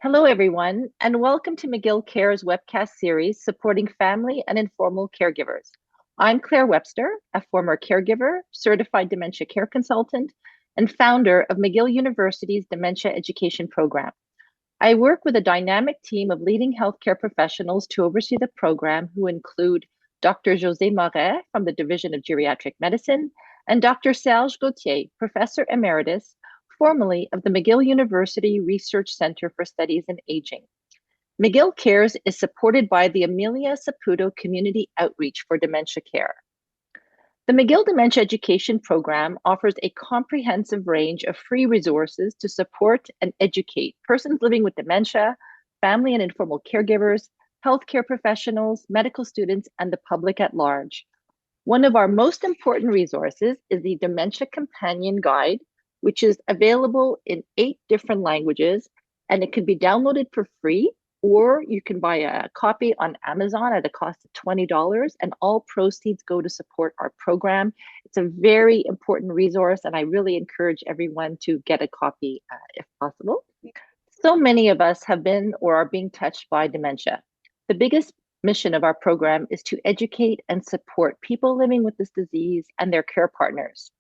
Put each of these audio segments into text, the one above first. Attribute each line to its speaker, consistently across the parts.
Speaker 1: Hello, everyone, and welcome to McGill Cares webcast series supporting family and informal caregivers. I'm Claire Webster, a former caregiver, certified dementia care consultant, and founder of McGill University's Dementia Education Program. I work with a dynamic team of leading healthcare professionals to oversee the program, who include Dr. José Moret from the Division of Geriatric Medicine and Dr. Serge Gauthier, Professor Emeritus, formerly of the McGill University Research Center for Studies in Aging. McGill Cares is supported by the Amelia Saputo Community Outreach for Dementia Care. The McGill Dementia Education Program offers a comprehensive range of free resources to support and educate persons living with dementia, family and informal caregivers, healthcare professionals, medical students, and the public at large. One of our most important resources is the Dementia Companion Guide, which is available in 8 different languages, and it can be downloaded for free, or you can buy a copy on Amazon at a cost of $20, and all proceeds go to support our program. It's a very important resource, and I really encourage everyone to get a copy if possible. So many of us have been or are being touched by dementia. The biggest mission of our program is to educate and support people living with this disease and their care partners.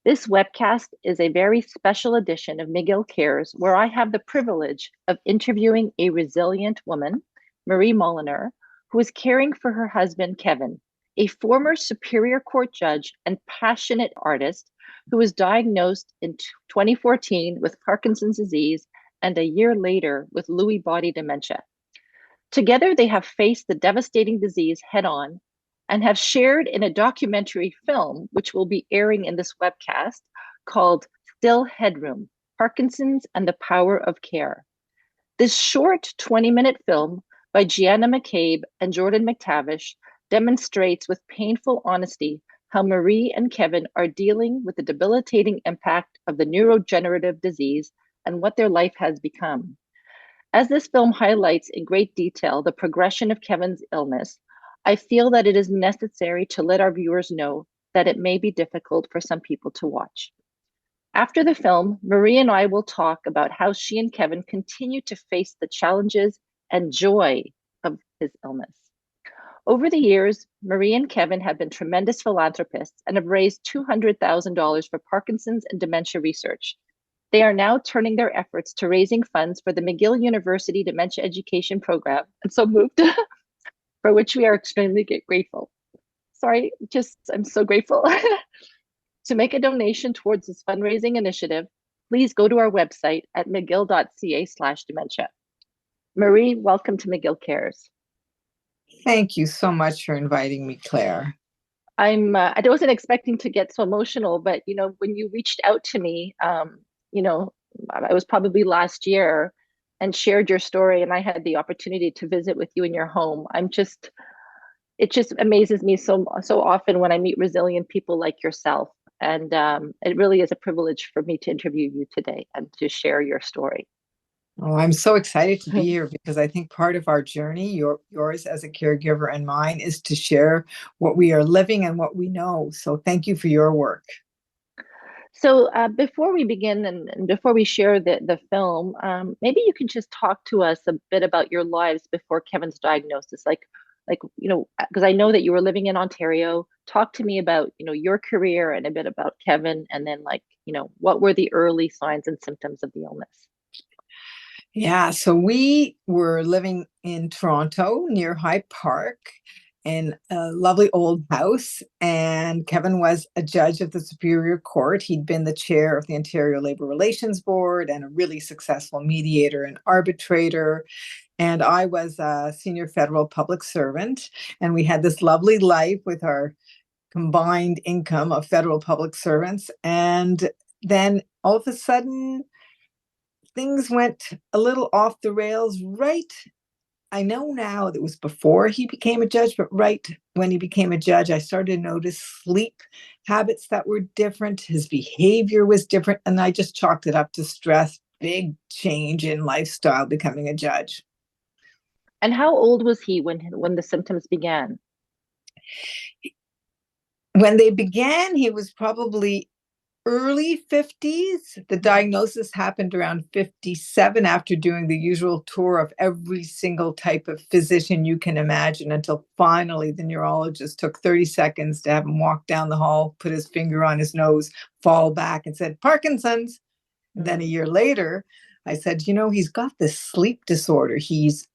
Speaker 1: This webcast is a very special edition of McGill Cares, where I have the privilege of interviewing a resilient woman, Marie Moliner, who is caring for her husband, Kevin, a former Superior Court judge and passionate artist who was diagnosed in 2014 with Parkinson's disease and a year later with Lewy body dementia. Together, they have faced the devastating disease head on and have shared in a documentary film, which will be airing in this webcast, called Still Headroom, Parkinson's and the Power of Care. This short 20-minute film by Gianna McCabe and Jordan McTavish demonstrates with painful honesty how Marie and Kevin are dealing with the debilitating impact of the neurodegenerative disease and what their life has become. As this film highlights in great detail the progression of Kevin's illness, I feel that it is necessary to let our viewers know that it may be difficult for some people to watch. After the film, Marie and I will talk about how she and Kevin continue to face the challenges and joy of his illness. Over the years, Marie and Kevin have been tremendous philanthropists and have raised $200,000 for Parkinson's and dementia research. They are now turning their efforts to raising funds for the McGill University Dementia Education Program, and so moved, for which we are extremely grateful. I'm so grateful. To make a donation towards this fundraising initiative, please go to our website at mcgill.ca/dementia. Marie, welcome to McGill Cares.
Speaker 2: Thank you so much for inviting me, Claire.
Speaker 1: I wasn't expecting to get so emotional, but when you reached out to me, I was probably last year and shared your story, and I had the opportunity to visit with you in your home. It just amazes me so often when I meet resilient people like yourself. And it really is a privilege for me to interview you today and to share your story.
Speaker 2: Oh, I'm so excited to be here because I think part of our journey, yours as a caregiver and mine, is to share what we are living and what we know. So thank you for your work.
Speaker 1: So before we begin and before we share the film, maybe you can just talk to us a bit about your lives before Kevin's diagnosis, because I know that you were living in Ontario. Talk to me about your career and a bit about Kevin, and then what were the early signs and symptoms of the illness?
Speaker 2: Yeah, so we were living in Toronto near High Park in a lovely old house, and Kevin was a judge of the Superior Court. He'd been the chair of the Ontario Labour Relations Board and a really successful mediator and arbitrator. And I was a senior federal public servant, and we had this lovely life with our combined income of federal public servants. And then all of a sudden, things went a little off the rails. Right, I know now that it was before he became a judge, but right when he became a judge, I started to notice sleep habits that were different. His behavior was different, and I just chalked it up to stress. Big change in lifestyle becoming a judge.
Speaker 1: And how old was he when the symptoms began?
Speaker 2: When they began, he was probably early 50s. The diagnosis happened around 57 after doing the usual tour of every single type of physician you can imagine, until finally the neurologist took 30 seconds to have him walk down the hall, put his finger on his nose, fall back, and said, Parkinson's. And then a year later, I said, he's got this sleep disorder. He's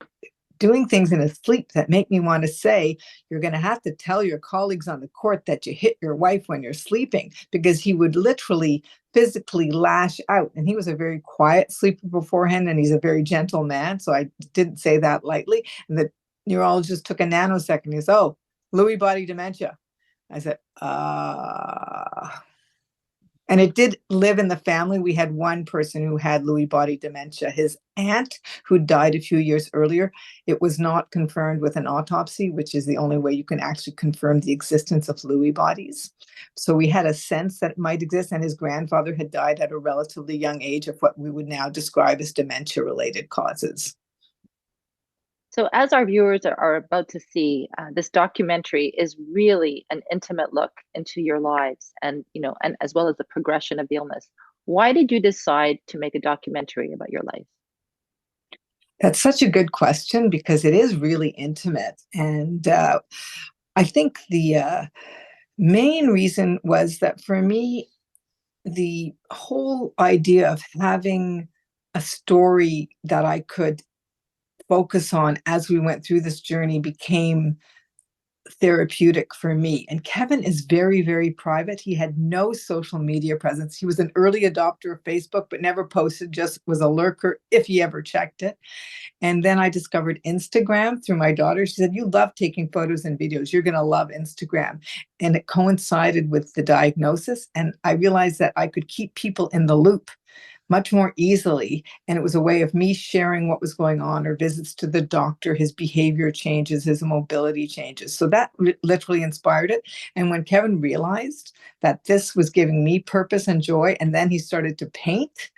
Speaker 2: doing things in his sleep that make me want to say, you're going to have to tell your colleagues on the court that you hit your wife when you're sleeping, because he would literally physically lash out. And he was a very quiet sleeper beforehand, and he's a very gentle man. So I didn't say that lightly. And the neurologist took a nanosecond. He says, oh, Lewy body dementia. I said, And it did live in the family. We had one person who had Lewy body dementia. His aunt, who died a few years earlier, it was not confirmed with an autopsy, which is the only way you can actually confirm the existence of Lewy bodies. So we had a sense that it might exist, and his grandfather had died at a relatively young age of what we would now describe as dementia-related causes.
Speaker 1: So as our viewers are about to see, this documentary is really an intimate look into your lives, and and as well as the progression of the illness. Why did you decide to make a documentary about your life?
Speaker 2: That's such a good question, because it is really intimate. And I think the main reason was that for me, the whole idea of having a story that I could focus on as we went through this journey became therapeutic for me. And Kevin is very, very private. He had no social media presence. He was an early adopter of Facebook, but never posted, just was a lurker if he ever checked it. And then I discovered Instagram through my daughter. She said, you love taking photos and videos. You're going to love Instagram. And it coincided with the diagnosis. And I realized that I could keep people in the loop much more easily. And it was a way of me sharing what was going on, or visits to the doctor, his behavior changes, his mobility changes. So that literally inspired it. And when Kevin realized that this was giving me purpose and joy, and then he started to paint,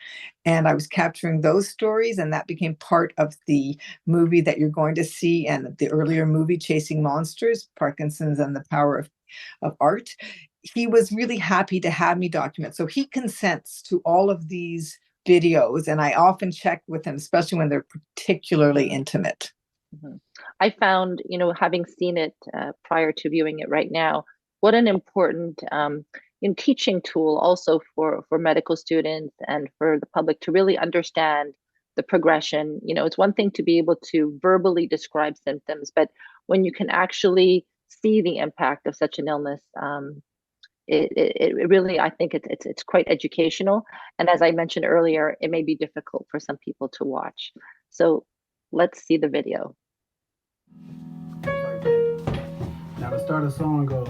Speaker 2: and I was capturing those stories, and that became part of the movie that you're going to see, and the earlier movie, Chasing Monsters, Parkinson's and the Power of Art. He was really happy to have me document. So he consents to all of these videos, and I often check with him, especially when they're particularly intimate.
Speaker 1: Mm-hmm. I found, having seen it prior to viewing it right now, what an important teaching tool also for medical students and for the public to really understand the progression. It's one thing to be able to verbally describe symptoms, but when you can actually see the impact of such an illness, it really, I think it's quite educational. And as I mentioned earlier, it may be difficult for some people to watch. So let's see the video.
Speaker 3: Now the start of the song goes,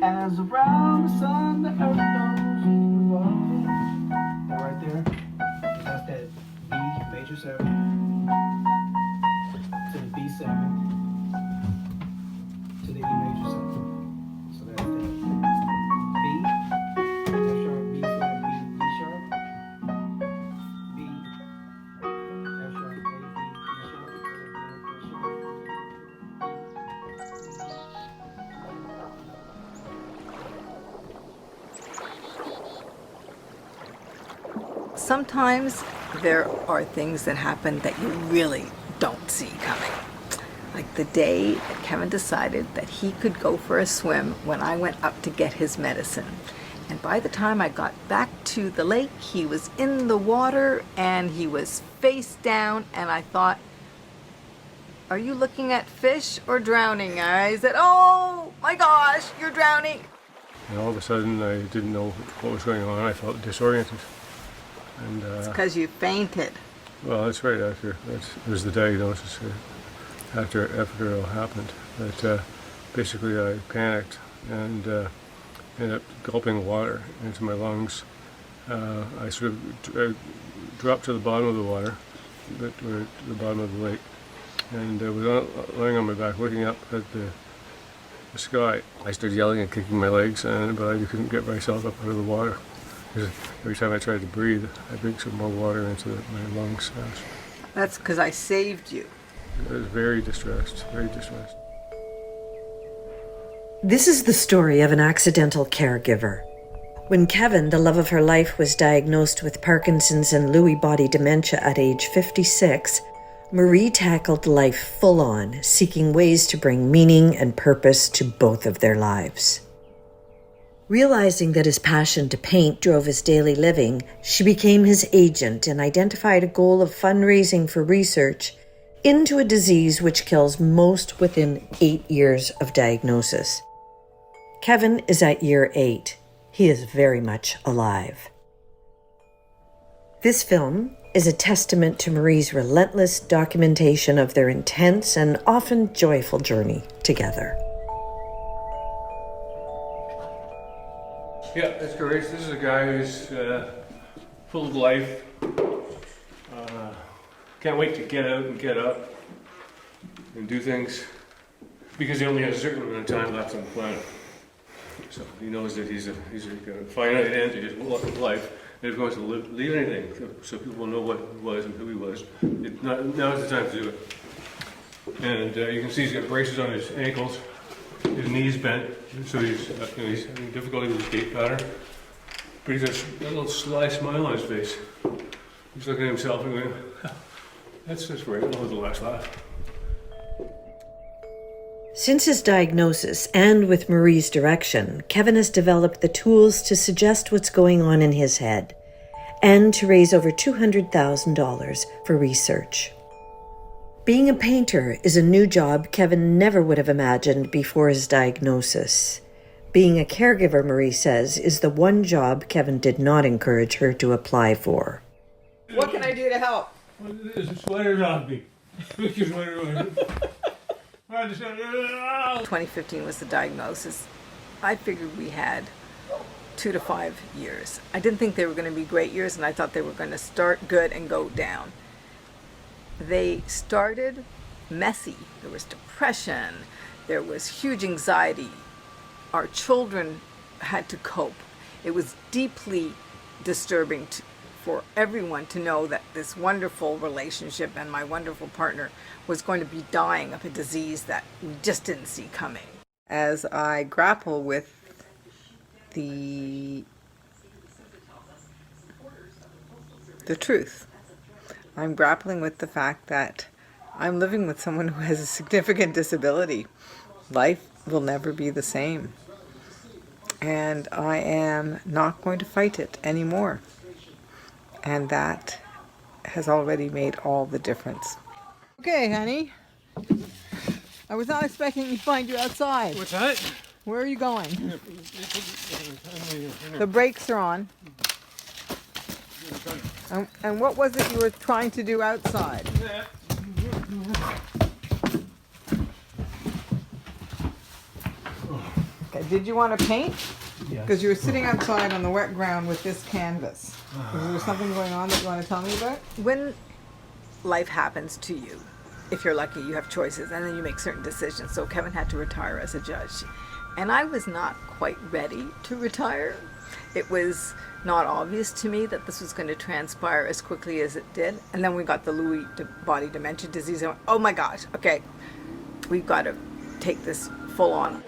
Speaker 3: as around the sun the earth goes revolving. That right there, that's that B major 7 to the B7 to the E major 7. So that's that B, F sharp, B flat, B sharp, B, F sharp, A, B, E sharp, A, B, E sharp.
Speaker 2: Sometimes there are things that happen that you really don't see coming. Like the day that Kevin decided that he could go for a swim when I went up to get his medicine. And by the time I got back to the lake, he was in the water and he was face down, and I thought, are you looking at fish or drowning? I said, oh my gosh, you're drowning.
Speaker 4: And all of a sudden I didn't know what was going on. I felt disoriented. And
Speaker 2: it's because you fainted.
Speaker 4: Well, that's right after, it was the diagnosis after it all happened. But basically I panicked and ended up gulping water into my lungs. I sort of dropped to the bottom of the water, to the bottom of the lake, and was lying on my back looking up at the sky. I started yelling and kicking my legs, but I couldn't get myself up out of the water. Because every time I tried to breathe, I bring some more water into my lungs.
Speaker 2: That's because I saved you.
Speaker 4: I was very distressed, very distressed.
Speaker 5: This is the story of an accidental caregiver. When Kevin, the love of her life, was diagnosed with Parkinson's and Lewy body dementia at age 56, Marie tackled life full on, seeking ways to bring meaning and purpose to both of their lives. Realizing that his passion to paint drove his daily living, she became his agent and identified a goal of fundraising for research into a disease which kills most within 8 years of diagnosis. Kevin is at year 8. He is very much alive. This film is a testament to Marie's relentless documentation of their intense and often joyful journey together.
Speaker 4: Yeah, that's great. This is a guy who's full of life. Can't wait to get out and get up and do things because he only has a certain amount of time left on the planet. So he knows that he's got a finite end to his life, and if he wants to leave anything so people will know what he was and who he was, now is the time to do it. And you can see he's got braces on his ankles, his knees bent, so he's having difficulty with his gait pattern. But he's got a little sly smile on his face. He's looking at himself and going, that's great, I'll have the last laugh.
Speaker 5: Since his diagnosis, and with Marie's direction, Kevin has developed the tools to suggest what's going on in his head and to raise over $200,000 for research. Being a painter is a new job Kevin never would have imagined before his diagnosis. Being a caregiver, Marie says, is the one job Kevin did not encourage her to apply for.
Speaker 2: What can I do to help?
Speaker 3: There's a sweater on me. Put your sweater on.
Speaker 6: 2015 was the diagnosis. I figured we had 2 to 5 years. I didn't think they were going to be great years, and I thought they were going to start good and go down. They started messy. There was depression. There was huge anxiety. Our children had to cope. It was deeply disturbing for everyone to know that this wonderful relationship and my wonderful partner was going to be dying of a disease that we just didn't see coming. As I grapple with the truth, I'm grappling with the fact that I'm living with someone who has a significant disability. Life will never be the same. And I am not going to fight it anymore. And that has already made all the difference. Okay, honey. I was not expecting to find you outside.
Speaker 3: What's that?
Speaker 6: Where are you going? The brakes are on. And what was it you were trying to do outside? Okay, did you want to paint?
Speaker 3: Yes.
Speaker 6: Because you were sitting outside on the wet ground with this canvas. Is there something going on that you want to tell me about? When life happens to you, if you're lucky, you have choices, and then you make certain decisions. So Kevin had to retire as a judge. And I was not quite ready to retire. It was not obvious to me that this was going to transpire as quickly as it did. And then we got the Lewy body dementia disease. And I went, oh my gosh, okay, we've got to take this full on.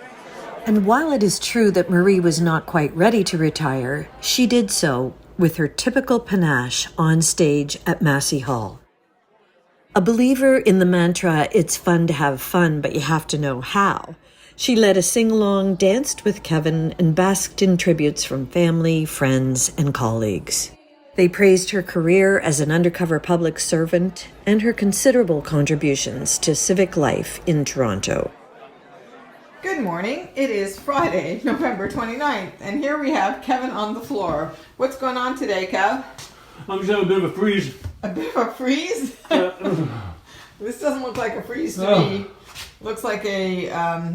Speaker 5: And while it is true that Marie was not quite ready to retire, she did so with her typical panache on stage at Massey Hall. A believer in the mantra, it's fun to have fun, but you have to know how, she led a sing-along, danced with Kevin, and basked in tributes from family, friends, and colleagues. They praised her career as an undercover public servant and her considerable contributions to civic life in Toronto.
Speaker 6: Good morning. It is Friday, November 29th, and here we have Kevin on the floor. What's going on today, Kev?
Speaker 3: I'm just having a bit of a freeze.
Speaker 6: A bit of a freeze? This doesn't look like a freeze to me. Looks like a,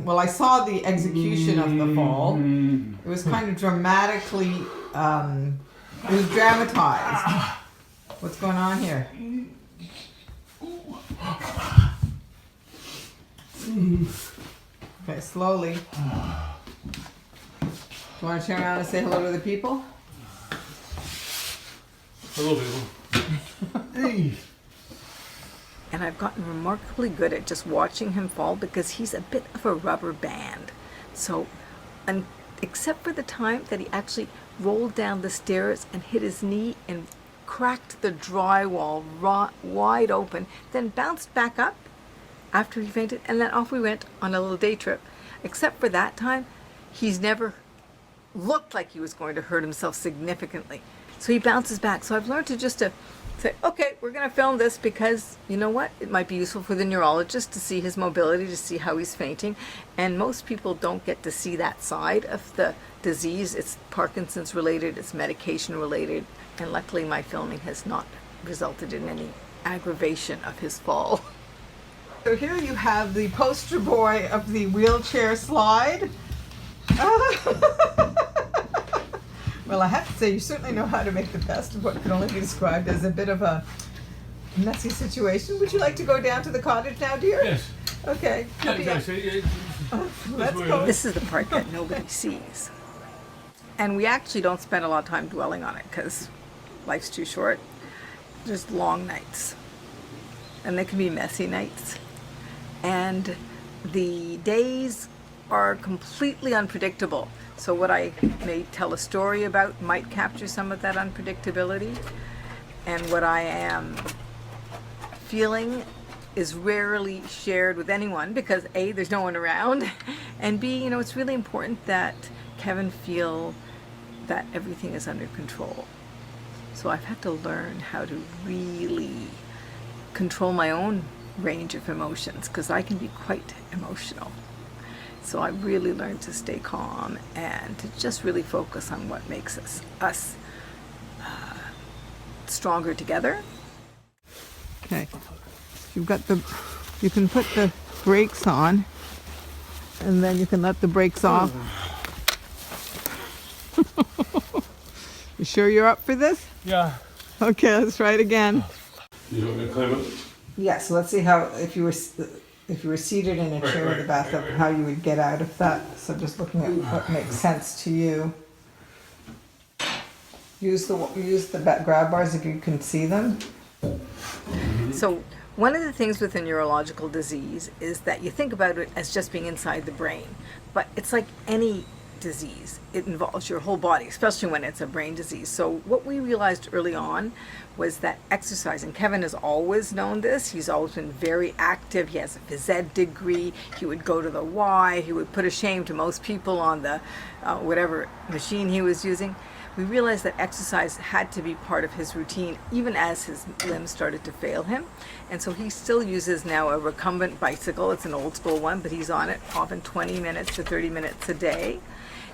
Speaker 6: well, I saw the execution of the fall. It was kind of dramatically, it was dramatized. What's going on here? Okay, slowly. Do you want to turn around and say hello to the people?
Speaker 4: Hello, people.
Speaker 3: Hey.
Speaker 6: And I've gotten remarkably good at just watching him fall because he's a bit of a rubber band. So except for the time that he actually rolled down the stairs and hit his knee and cracked the drywall wide open, then bounced back up after he fainted, and then off we went on a little day trip. Except for that time, he's never looked like he was going to hurt himself significantly. So he bounces back. So I've learned to just to say, okay, we're going to film this because, you know what, it might be useful for the neurologist to see his mobility, to see how he's fainting. And most people don't get to see that side of the disease. It's Parkinson's related, it's medication related, and luckily my filming has not resulted in any aggravation of his fall.
Speaker 2: So here you have the poster boy of the wheelchair slide. Well, I have to say, you certainly know how to make the best of what can only be described as a bit of a messy situation. Would you like to go down to the cottage now, dear?
Speaker 4: Yes.
Speaker 2: Okay. Let's go.
Speaker 6: This is the part that nobody sees. And we actually don't spend a lot of time dwelling on it because life's too short. There's long nights. And they can be messy nights. And the days are completely unpredictable. So what I may tell a story about might capture some of that unpredictability. And what I am feeling is rarely shared with anyone because A, there's no one around, and B, you know, it's really important that Kevin feel that everything is under control. So I've had to learn how to really control my own range of emotions because I can be quite emotional. So I really learned to stay calm and to just really focus on what makes us stronger together.
Speaker 2: Okay. You can put the brakes on, and then you can let the brakes off. You sure you're up for this?
Speaker 4: Yeah.
Speaker 2: Okay, let's try it again.
Speaker 4: You want me to climb up?
Speaker 2: Yeah, so let's see how, if you were seated in a chair in the bathtub, how you would get out of that. So just looking at what makes sense to you. Use the grab bars if you can see them.
Speaker 6: So one of the things with a neurological disease is that you think about it as just being inside the brain, but it's like any disease. It involves your whole body, especially when it's a brain disease. So what we realized early on was that exercise, and Kevin has always known this, he's always been very active, he has a phys ed degree, he would go to the Y, he would put a shame to most people on the whatever machine he was using. We realized that exercise had to be part of his routine even as his limbs started to fail him. And so he still uses now a recumbent bicycle. It's an old school one, but he's on it often 20 minutes to 30 minutes a day.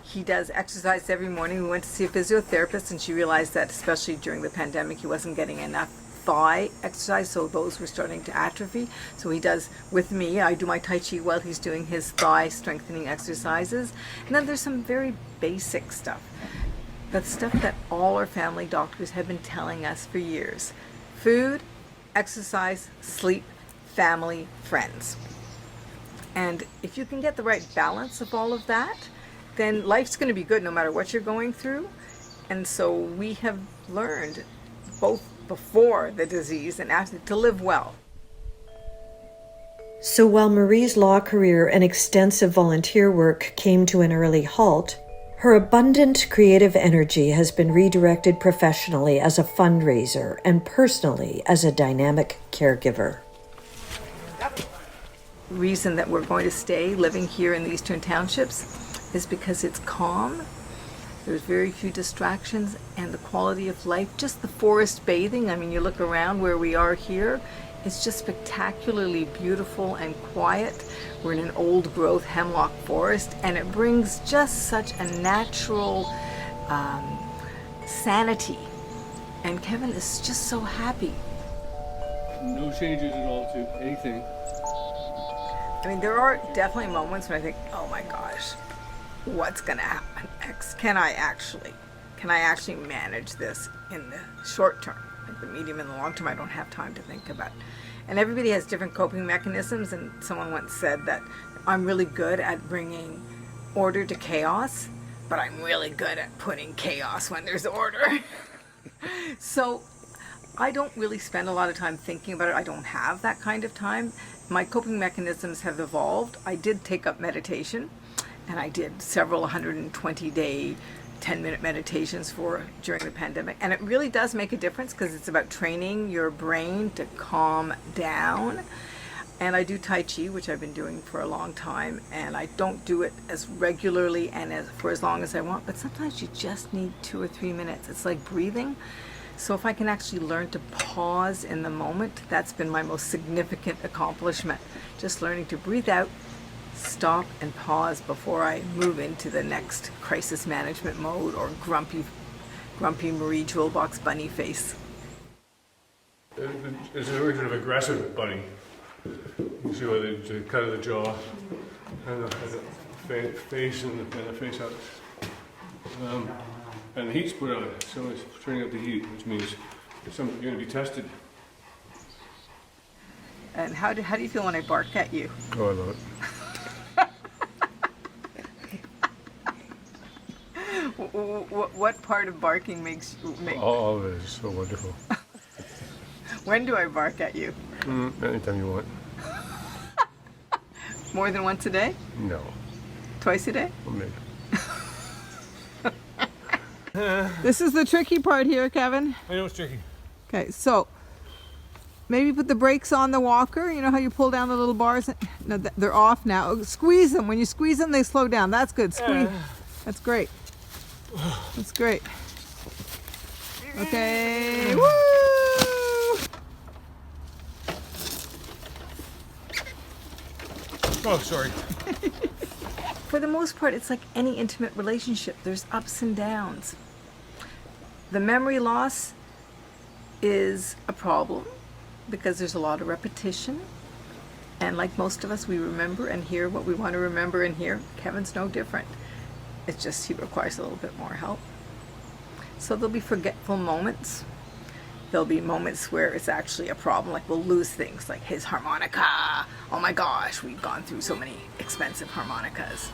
Speaker 6: He does exercise every morning. We went to see a physiotherapist and she realized that especially during the pandemic he wasn't getting enough thigh exercise, so those were starting to atrophy. So he does with me, I do my Tai Chi while he's doing his thigh strengthening exercises. And then there's some very basic stuff. That's stuff that all our family doctors have been telling us for years. Food, exercise, sleep, family, friends. And if you can get the right balance of all of that, then life's going to be good no matter what you're going through. And so we have learned both before the disease and after to live well.
Speaker 5: So while Marie's law career and extensive volunteer work came to an early halt, her abundant creative energy has been redirected professionally as a fundraiser and personally as a dynamic caregiver.
Speaker 6: The reason that we're going to stay living here in the Eastern Townships is because it's calm, there's very few distractions, and the quality of life, just the forest bathing. I mean, you look around where we are here, it's just spectacularly beautiful and quiet. We're in an old growth hemlock forest, and it brings just such a natural sanity. And Kevin is just so happy.
Speaker 4: No changes at all to anything.
Speaker 6: I mean, there are definitely moments when I think, oh my gosh, what's gonna happen next? Can I actually manage this in the short term? Like the medium and the long term, I don't have time to think about. And everybody has different coping mechanisms, and someone once said that I'm really good at bringing order to chaos, but I'm really good at putting chaos when there's order. So I don't really spend a lot of time thinking about it. I don't have that kind of time. My coping mechanisms have evolved. I did take up meditation, And I did several 120-day 10-minute meditations during the pandemic, and it really does make a difference because it's about training your brain to calm down. And I do Tai Chi, which I've been doing for a long time, and I don't do it as regularly and for as long as I want, but sometimes you just need 2 or 3 minutes. It's like breathing. So if I can actually learn to pause in the moment, that's been my most significant accomplishment. Just learning to breathe out, stop and pause before I move into the next crisis management mode or grumpy Marie Jewelbox bunny face.
Speaker 4: It's a very sort of aggressive bunny. You see what the cut of the jaw and the face and the face out. And the heat's put on it, so it's turning up the heat, which means you're going to be tested.
Speaker 6: And how do you feel when I bark at you?
Speaker 4: Oh, I love it.
Speaker 6: What part of barking makes
Speaker 4: All of it is so wonderful.
Speaker 6: When do I bark at you?
Speaker 4: Anytime you want.
Speaker 6: More than once a day?
Speaker 4: No.
Speaker 6: Twice a day?
Speaker 4: Well, maybe.
Speaker 6: This is the tricky part here, Kevin.
Speaker 4: I know it's tricky.
Speaker 6: Okay, so maybe put the brakes on the walker. You know how you pull down the little bars? No, they're off now. Squeeze them. When you squeeze them, they slow down. That's good. Squeeze. That's great. That's great. Okay. Woo!
Speaker 4: Oh, sorry.
Speaker 6: For the most part, it's like any intimate relationship. There's ups and downs. The memory loss is a problem because there's a lot of repetition. And like most of us, we remember and hear what we want to remember and hear. Kevin's no different. It's just he requires a little bit more help. So there'll be forgetful moments. There'll be moments where it's actually a problem, like we'll lose things, like his harmonica. Oh my gosh, we've gone through so many expensive harmonicas.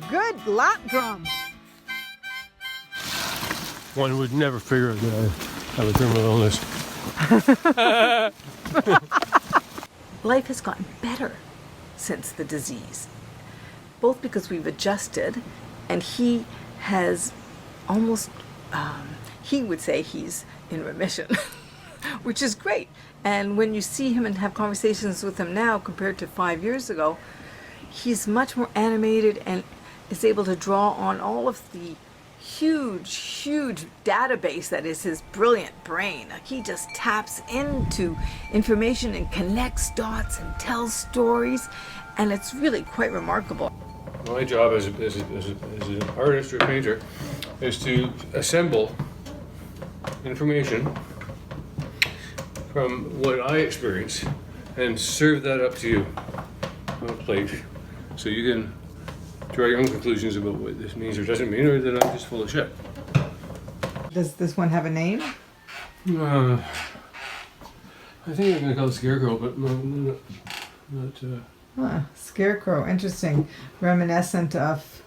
Speaker 6: Good lap drum.
Speaker 4: One would never figure that I have a terminal illness.
Speaker 6: Life has gotten better since the disease, both because we've adjusted and he has almost, he would say he's in remission, which is great. And when you see him and have conversations with him now compared to 5 years ago, he's much more animated and is able to draw on all of the huge database that is his brilliant brain. Like he just taps into information and connects dots and tells stories, and it's really quite remarkable.
Speaker 4: My job as an artist or painter is to assemble information from what I experience and serve that up to you on a plate so you can draw your own conclusions about what this means or doesn't mean, or that I'm just full of shit.
Speaker 2: Does this one have a name?
Speaker 4: I think I'm going to call it Scarecrow, but not
Speaker 2: Scarecrow, interesting. Reminiscent of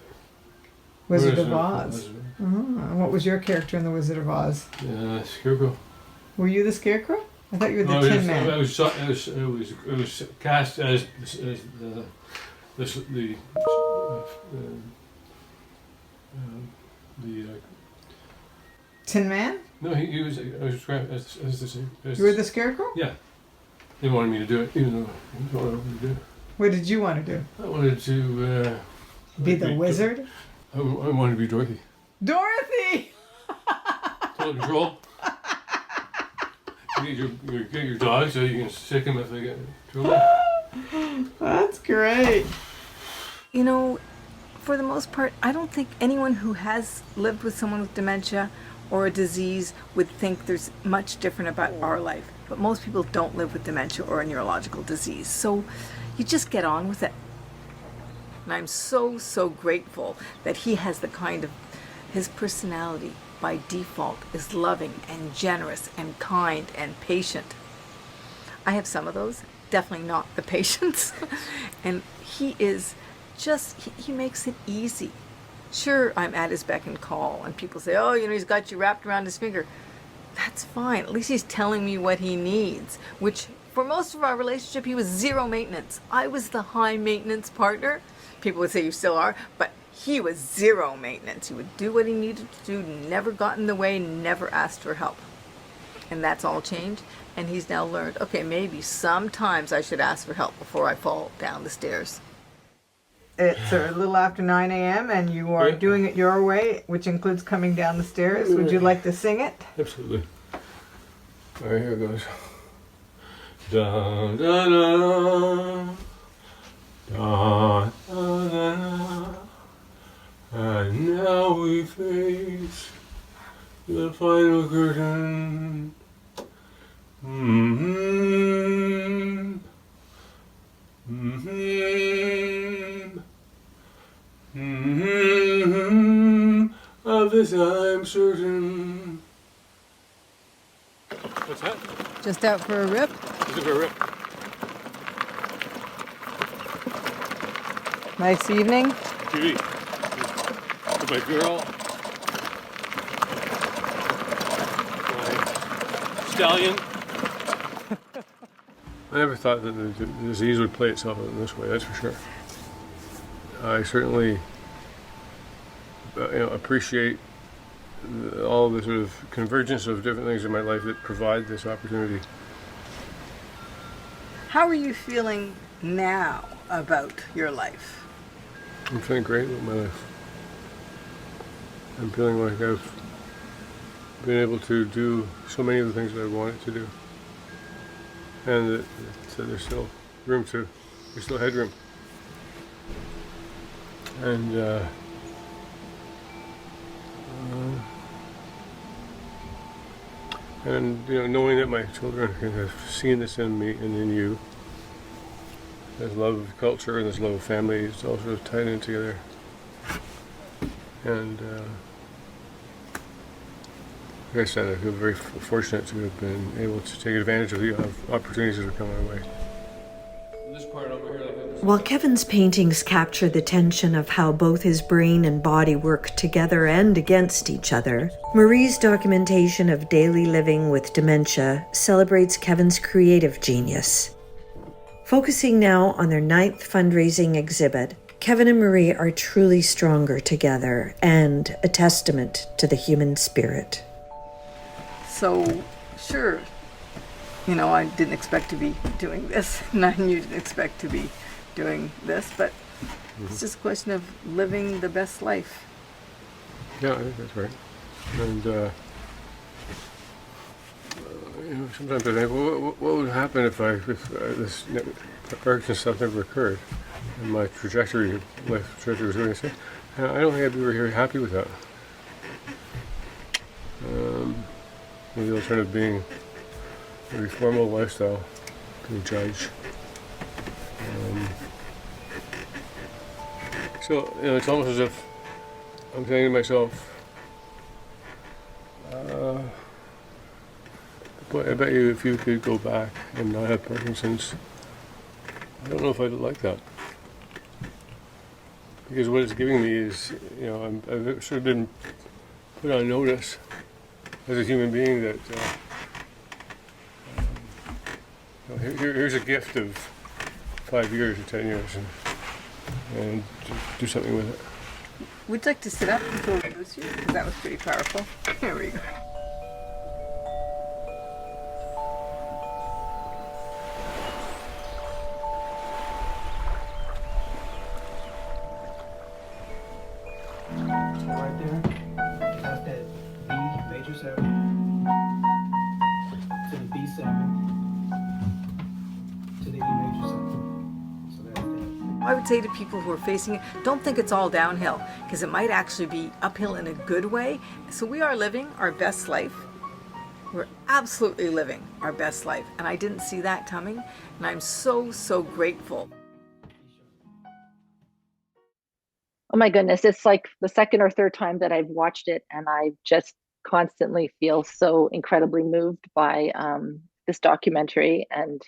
Speaker 2: Wizard of Oz. What was your character in the Wizard of Oz?
Speaker 4: Scarecrow.
Speaker 2: Were you the Scarecrow? I thought you were the Tin Man.
Speaker 4: It was cast as the
Speaker 2: Tin Man?
Speaker 4: no, he was. I was as
Speaker 2: You were the Scarecrow?
Speaker 4: Yeah. They wanted me to do it, even though he wanted me to do it.
Speaker 2: What did you want to do?
Speaker 4: I wanted to
Speaker 2: Be the wizard?
Speaker 4: I wanted to be Dorothy.
Speaker 2: Dorothy!
Speaker 4: Total control. You need get your dog so you can sick him if they get in trouble.
Speaker 2: That's great.
Speaker 6: You know, for the most part, I don't think anyone who has lived with someone with dementia or a disease would think there's much different about our life. But most people don't live with dementia or a neurological disease. So you just get on with it. And I'm so grateful that he has the kind of, his personality by default is loving and generous and kind and patient. I have some of those, definitely not the patience. And he is just, he makes it easy. Sure, I'm at his beck and call, and people say, oh, he's got you wrapped around his finger. That's fine. At least he's telling me what he needs, which for most of our relationship, he was zero maintenance. I was the high maintenance partner. People would say you still are, but he was zero maintenance. He would do what he needed to do, never got in the way, never asked for help. And that's all changed. And he's now learned, okay, maybe sometimes I should ask for help before I fall down the stairs.
Speaker 2: It's a little after 9 a.m. and you are doing it your way, which includes coming down the stairs. Would you like to sing it?
Speaker 4: Absolutely. All right, here it goes. Da da da da da da. And now we face the final curtain. Mm-hmm. Mm-hmm. Mm-hmm. Of this I'm certain. What's that?
Speaker 6: Just out for a rip?
Speaker 4: Just a rip.
Speaker 2: Nice evening.
Speaker 4: TV. With my girl. My stallion. I never thought that the disease would play itself out in this way, that's for sure. I certainly appreciate all the sort of convergence of different things in my life that provide this opportunity.
Speaker 6: How are you feeling now about your life?
Speaker 4: I'm feeling great about my life. I'm feeling like I've been able to do so many of the things that I wanted to do. And that there's still room to, there's still headroom. And knowing that my children have seen this in me and in you, this love of culture and this love of family, it's all sort of tied in together. And like I said, I feel very fortunate to have been able to take advantage of the opportunities that have come my way. This part over here,
Speaker 5: While Kevin's paintings capture the tension of how both his brain and body work together and against each other, Marie's documentation of daily living with dementia celebrates Kevin's creative genius. Focusing now on their 9th fundraising exhibit, Kevin and Marie are truly stronger together and a testament to the human spirit.
Speaker 6: So, sure, I didn't expect to be doing this, and I knew you didn't expect to be doing this, but it's just a question of living the best life.
Speaker 4: Yeah, I think that's right. And sometimes I think, what would happen if this Parkinson stuff never occurred, and my life trajectory was going to say? I don't think I'd be very happy with that. Maybe the alternative being a very formal lifestyle to a judge. So it's almost as if I'm saying to myself, boy, I bet you if you could go back and not have Parkinson's, I don't know if I'd like that. Because what it's giving me is, I've sort of been put on notice as a human being that here's a gift of 5 years or 10 years and do something with it.
Speaker 6: Would you like to sit up until I lose you? Because that was pretty powerful. There we go.
Speaker 3: Right there, that's that B major 7 to the B7 to the E major 7. So that's that.
Speaker 6: I would say to people who are facing it, don't think it's all downhill, because it might actually be uphill in a good way. So we are living our best life. We're absolutely living our best life. And I didn't see that coming. And I'm so, so grateful.
Speaker 1: Oh my goodness, it's like the second or third time that I've watched it, and I just constantly feel so incredibly moved by this documentary, and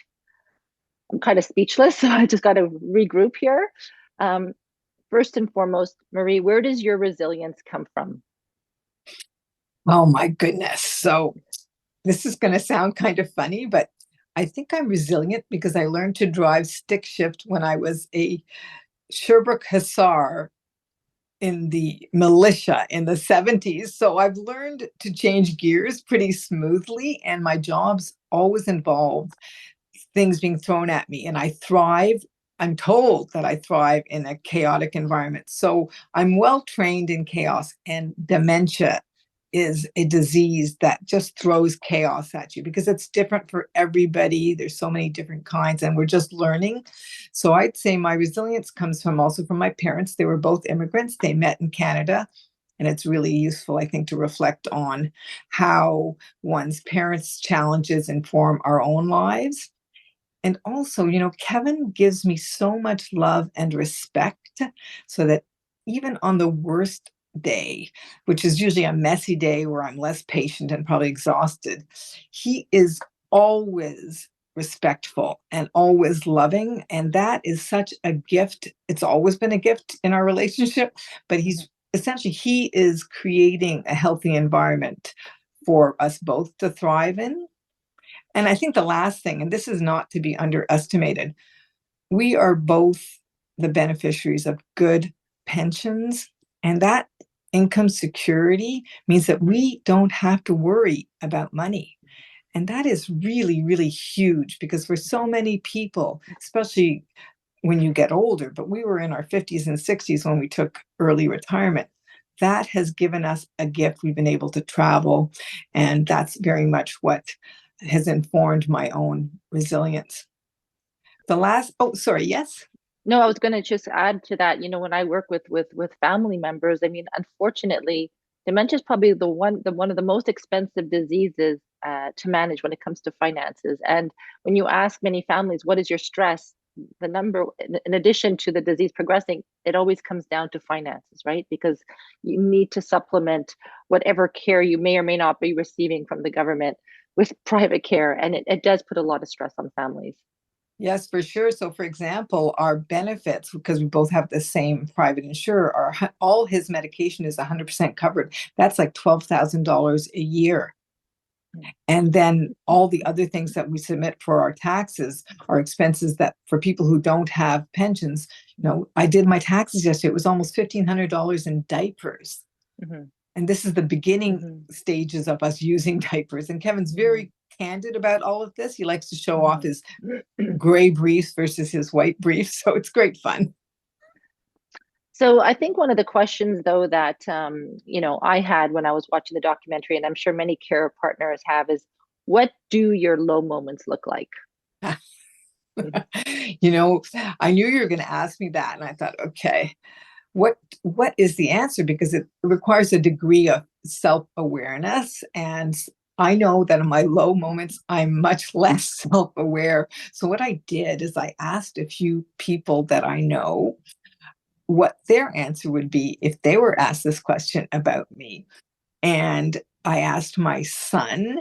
Speaker 1: I'm kind of speechless, so I just got to regroup here. first and foremost, Marie, where does your resilience come from?
Speaker 2: Oh my goodness. So this is going to sound kind of funny, but I think I'm resilient because I learned to drive stick shift when I was a Sherbrooke Hussar in the militia in the 70s. So I've learned to change gears pretty smoothly, and my jobs always involved things being thrown at me, and I thrive. I'm told that I thrive in a chaotic environment. So I'm well trained in chaos, and dementia is a disease that just throws chaos at you because it's different for everybody. There's so many different kinds, and we're just learning. So I'd say my resilience comes from also from my parents. They were both immigrants. They met in Canada. And it's really useful, I think, to reflect on how one's parents' challenges inform our own lives. And also, Kevin gives me so much love and respect so that even on the worst day, which is usually a messy day where I'm less patient and probably exhausted, he is always respectful and always loving. And that is such a gift. It's always been a gift in our relationship, but he is creating a healthy environment for us both to thrive in. And I think the last thing, and this is not to be underestimated, we are both the beneficiaries of good pensions. And that income security means that we don't have to worry about money. And that is really, really huge because for so many people, especially when you get older, but we were in our 50s and 60s when we took early retirement, that has given us a gift. We've been able to travel. And that's very much what has informed my own resilience. Yes.
Speaker 1: No, I was going to just add to that. When I work with family members, I mean, unfortunately, dementia is probably the one of the most expensive diseases to manage when it comes to finances. And when you ask many families, what is your stress? The number, in addition to the disease progressing, it always comes down to finances, right? Because you need to supplement whatever care you may or may not be receiving from the government with private care, and it does put a lot of stress on families.
Speaker 2: Yes, for sure. So, for example, our benefits, because we both have the same private insurer, all his medication is 100% covered. That's like $12,000 a year. And then all the other things that we submit for our taxes are expenses that for people who don't have pensions. I did my taxes yesterday. It was almost $1,500 in diapers. Mm-hmm. And this is the beginning stages of us using diapers. And Kevin's very candid about all of this. He likes to show off his gray briefs versus his white briefs. So it's great fun.
Speaker 1: So I think one of the questions, though, that I had when I was watching the documentary, and I'm sure many care partners have, is what do your low moments look like?
Speaker 2: I knew you were going to ask me that, and I thought, okay, what is the answer? Because it requires a degree of self-awareness, and I know that in my low moments, I'm much less self-aware. So what I did is I asked a few people that I know what their answer would be if they were asked this question about me. And I asked my son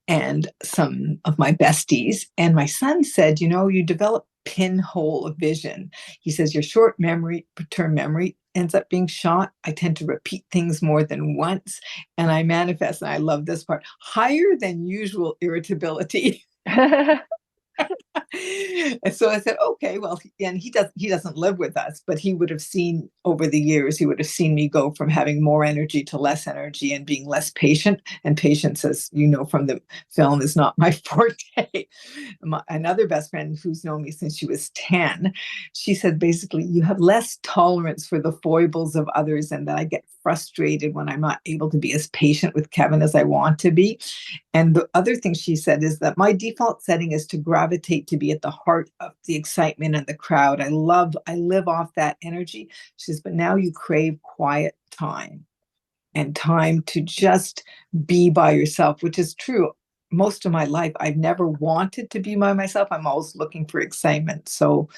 Speaker 2: and some of my besties, and my son said, you develop pinhole vision. He says your term memory ends up being shot. I tend to repeat things more than once, and I manifest, and I love this part, higher than usual irritability. And so I said, okay, well, and he doesn't live with us, but he would have seen over the years, he would have seen me go from having more energy to less energy and being less patient. And patience, as you know from the film, is not my forte. Another best friend who's known me since she was 10, she said, basically, you have less tolerance for the foibles of others, and that I get frustrated when I'm not able to be as patient with Kevin as I want to be. And the other thing she said is that my default setting is to gravitate to be at the heart of the excitement and the crowd. I live off that energy. She says, but now you crave quiet time and time to just be by yourself, which is true. Most of my life, I've never wanted to be by myself. I'm always looking for excitement. So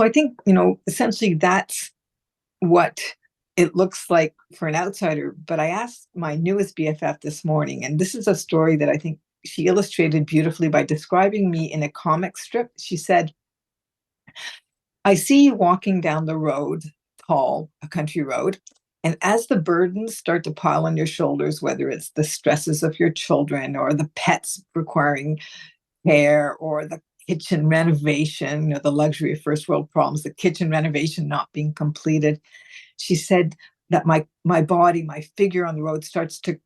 Speaker 2: I think, essentially that's what it looks like for an outsider. But I asked my newest BFF this morning, and this is a story that I think she illustrated beautifully by describing me in a comic strip. She said, I see you walking down the road, call a country road. And as the burdens start to pile on your shoulders, whether it's the stresses of your children or the pets requiring care or the kitchen renovation, the luxury of first world problems, the kitchen renovation not being completed, she said that my body, my figure on the road starts to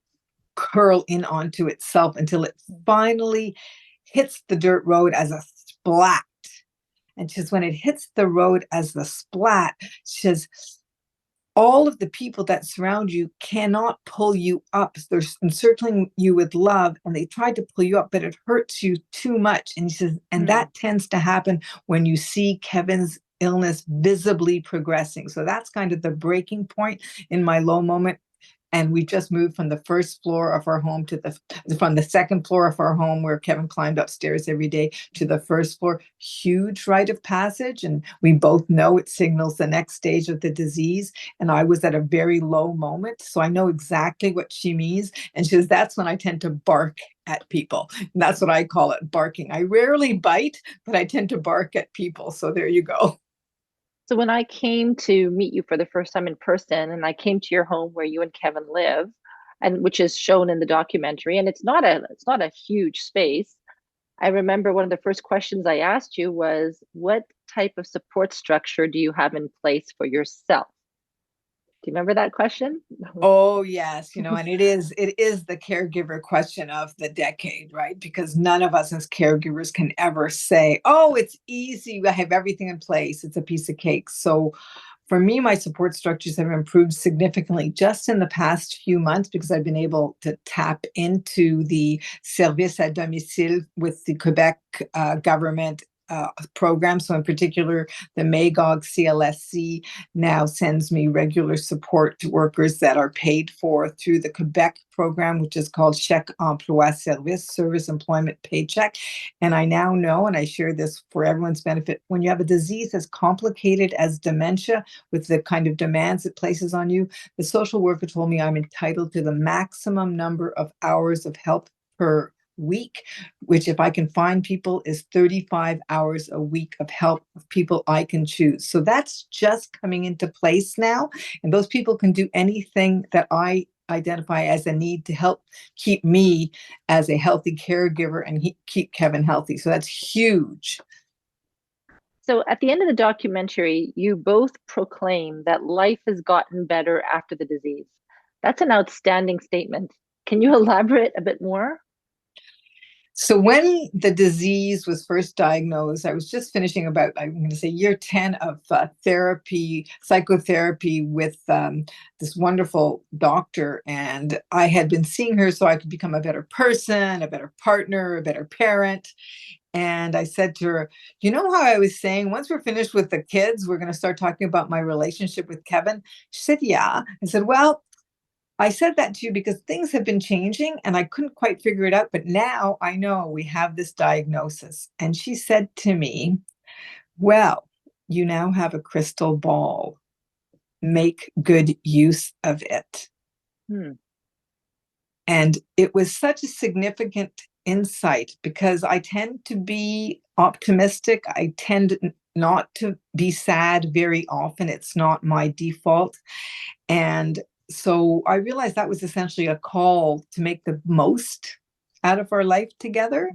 Speaker 2: curl in onto itself until it finally hits the dirt road as a splat. And she says, when it hits the road as the splat, she says, all of the people that surround you cannot pull you up. They're encircling you with love, and they tried to pull you up, but it hurts you too much. And she says, and that tends to happen when you see Kevin's illness visibly progressing. So that's kind of the breaking point in my low moment. And we just moved from the first floor of our home from the second floor of our home, where Kevin climbed upstairs every day, to the first floor. Huge rite of passage. And we both know it signals the next stage of the disease. And I was at a very low moment. So I know exactly what she means. And she says, that's when I tend to bark at people. And that's what I call it, barking. I rarely bite, but I tend to bark at people. So there you go.
Speaker 1: So when I came to meet you for the first time in person, and I came to your home where you and Kevin live, and which is shown in the documentary, and it's not a huge space. I remember one of the first questions I asked you was, what type of support structure do you have in place for yourself? Do you remember that question?
Speaker 2: Oh, yes. And it is the caregiver question of the decade, right? Because none of us as caregivers can ever say, oh, it's easy, I have everything in place, it's a piece of cake. So for me, my support structures have improved significantly just in the past few months, because I've been able to tap into the service à domicile with the Quebec government program. So in particular, the MAGOG CLSC now sends me regular support workers that are paid for through the Quebec program, which is called Chèque Emploi Service Employment Paycheck. And I now know, and I share this for everyone's benefit, when you have a disease as complicated as dementia, with the kind of demands it places on you, the social worker told me I'm entitled to the maximum number of hours of help per week, which, if I can find people, is 35 hours a week of help of people I can choose. So that's just coming into place now. And those people can do anything that I identify as a need to help keep me as a healthy caregiver and keep Kevin healthy. So that's huge.
Speaker 1: So at the end of the documentary, you both proclaim that life has gotten better after the disease. That's an outstanding statement. Can you elaborate a bit more?
Speaker 2: So when the disease was first diagnosed, I was just finishing about, I'm going to say, year 10 of psychotherapy with this wonderful doctor. And I had been seeing her so I could become a better person, a better partner, a better parent. And I said to her, you know how I was saying, once we're finished with the kids, we're going to start talking about my relationship with Kevin? She said, yeah. I said, well, I said that to you because things have been changing and I couldn't quite figure it out. But now I know we have this diagnosis. And she said to me, well, you now have a crystal ball. Make good use of it. And it was such a significant insight, because I tend to be optimistic. I tend not to be sad very often. It's not my default. And so I realized that was essentially a call to make the most out of our life together.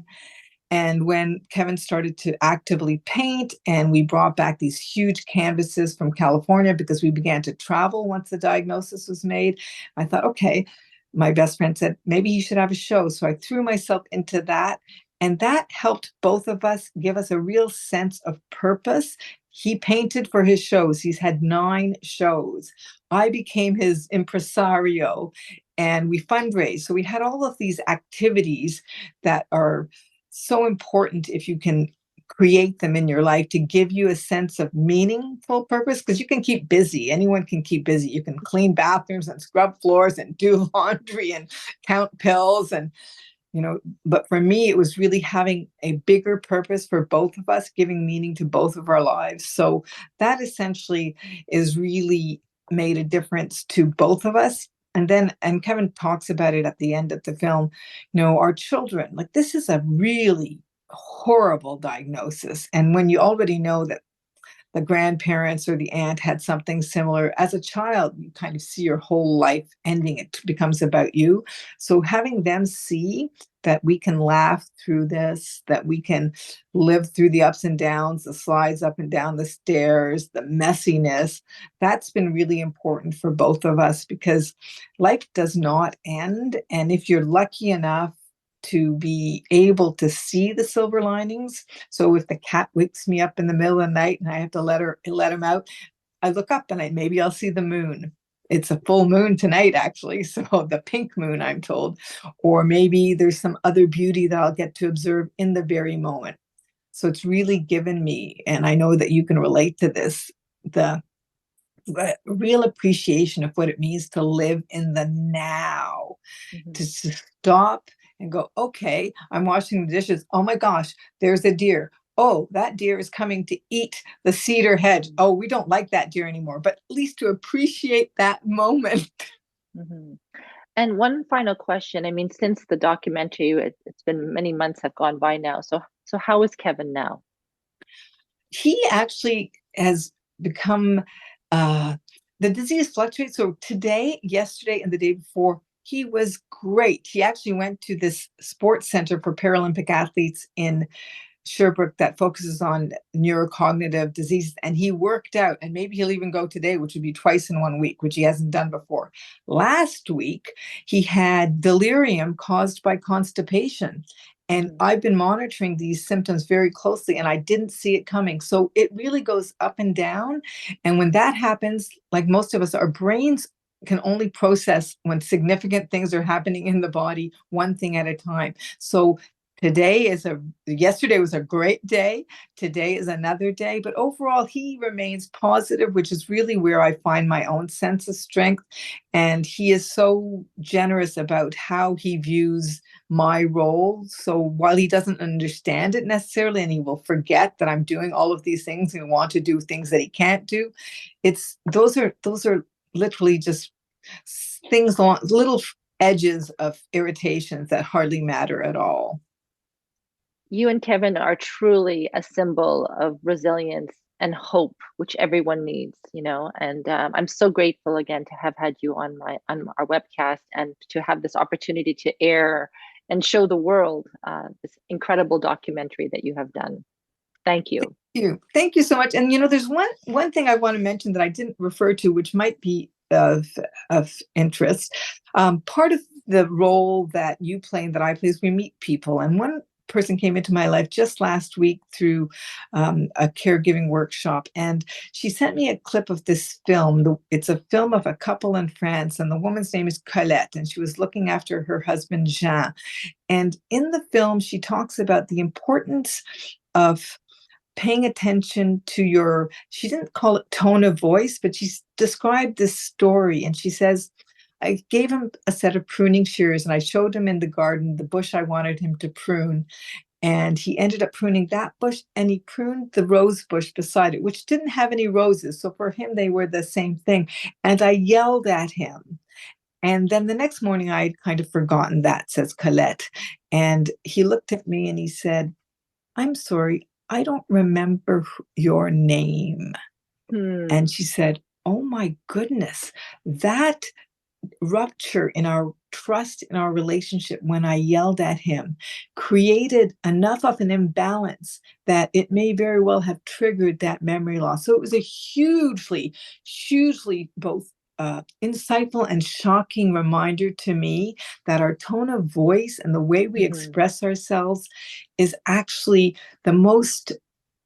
Speaker 2: And when Kevin started to actively paint, and we brought back these huge canvases from California because we began to travel once the diagnosis was made, I thought, okay, my best friend said, maybe you should have a show. So I threw myself into that. And that helped both of us give us a real sense of purpose. He painted for his shows. He's had 9 shows. I became his impresario, and we fundraised. So we had all of these activities that are so important if you can create them in your life to give you a sense of meaningful purpose, because you can keep busy. Anyone can keep busy. You can clean bathrooms and scrub floors and do laundry and count pills and but for me, it was really having a bigger purpose for both of us, giving meaning to both of our lives. So that essentially is really made a difference to both of us. And Kevin talks about it at the end of the film, our children, like, this is a really horrible diagnosis. And when you already know that the grandparents or the aunt had something similar. As a child, you kind of see your whole life ending. It becomes about you. So having them see that we can laugh through this, that we can live through the ups and downs, the slides up and down the stairs, the messiness, that's been really important for both of us, because life does not end. And if you're lucky enough to be able to see the silver linings. So if the cat wakes me up in the middle of the night and I have to let him out, I look up and maybe I'll see the moon. It's a full moon tonight, actually. So the pink moon, I'm told. Or maybe there's some other beauty that I'll get to observe in the very moment. So it's really given me, and I know that you can relate to this, the real appreciation of what it means to live in the now, to stop and go, okay, I'm washing the dishes. Oh my gosh, there's a deer. Oh, that deer is coming to eat the cedar hedge. Oh, we don't like that deer anymore, but at least to appreciate that moment.
Speaker 1: Mm-hmm. And one final question. I mean, since the documentary, it's been many months have gone by now. So how is Kevin now?
Speaker 2: He actually has become, the disease fluctuates. So today, yesterday, and the day before, he was great. He actually went to this sports center for Paralympic athletes in Sherbrooke that focuses on neurocognitive diseases, and he worked out, and maybe he'll even go today, which would be twice in 1 week, which he hasn't done before. Last week, he had delirium caused by constipation. And I've been monitoring these symptoms very closely, and I didn't see it coming. So it really goes up and down. And when that happens, like most of us, our brains can only process when significant things are happening in the body, one thing at a time. So yesterday was a great day. Today is another day, but overall he remains positive, which is really where I find my own sense of strength. And he is so generous about how he views my role. So while he doesn't understand it necessarily, and he will forget that I'm doing all of these things and want to do things that he can't do, those are literally just things on little edges of irritations that hardly matter at all.
Speaker 1: You and Kevin are truly a symbol of resilience and hope, which everyone needs, and I'm so grateful again to have had you on our webcast and to have this opportunity to air and show the world this incredible documentary that you have done. Thank you.
Speaker 2: Thank you so much. And there's one thing I want to mention that I didn't refer to, which might be of interest. Part of the role that you play and that I play is we meet people, and one person came into my life just last week through a caregiving workshop, and she sent me a clip of this film. It's a film of a couple in France, and the woman's name is Colette, and she was looking after her husband Jean. And in the film, she talks about the importance of paying attention to she didn't call it tone of voice, but she described this story, and she says, I gave him a set of pruning shears, and I showed him in the garden the bush I wanted him to prune. And he ended up pruning that bush, and he pruned the rose bush beside it, which didn't have any roses. So for him, they were the same thing. And I yelled at him. And then the next morning, I had kind of forgotten that, says Colette. And he looked at me and he said, I'm sorry, I don't remember your name. And she said, oh my goodness, that rupture in our trust in our relationship when I yelled at him created enough of an imbalance that it may very well have triggered that memory loss. So it was a hugely, hugely both insightful and shocking reminder to me that our tone of voice and the way we express ourselves is actually the most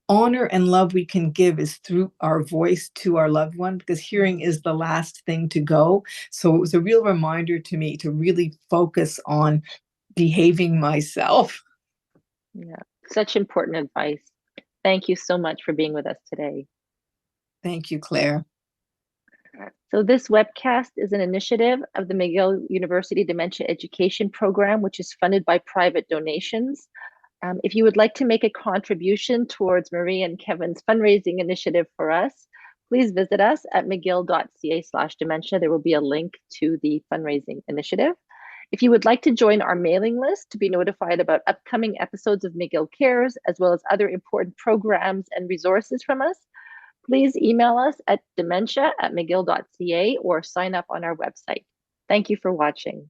Speaker 2: honor and love we can give is through our voice to our loved one, because hearing is the last thing to go. So it was a real reminder to me to really focus on behaving myself.
Speaker 1: Yeah, such important advice. Thank you so much for being with us today.
Speaker 2: Thank you, Claire.
Speaker 1: So this webcast is an initiative of the McGill University Dementia Education Program, which is funded by private donations. If you would like to make a contribution towards Marie and Kevin's fundraising initiative for us, please visit us at mcgill.ca/dementia. There will be a link to the fundraising initiative. If you would like to join our mailing list to be notified about upcoming episodes of McGill Cares, as well as other important programs and resources from us, Please email us at dementia@mcgill.ca or sign up on our website. Thank you for watching.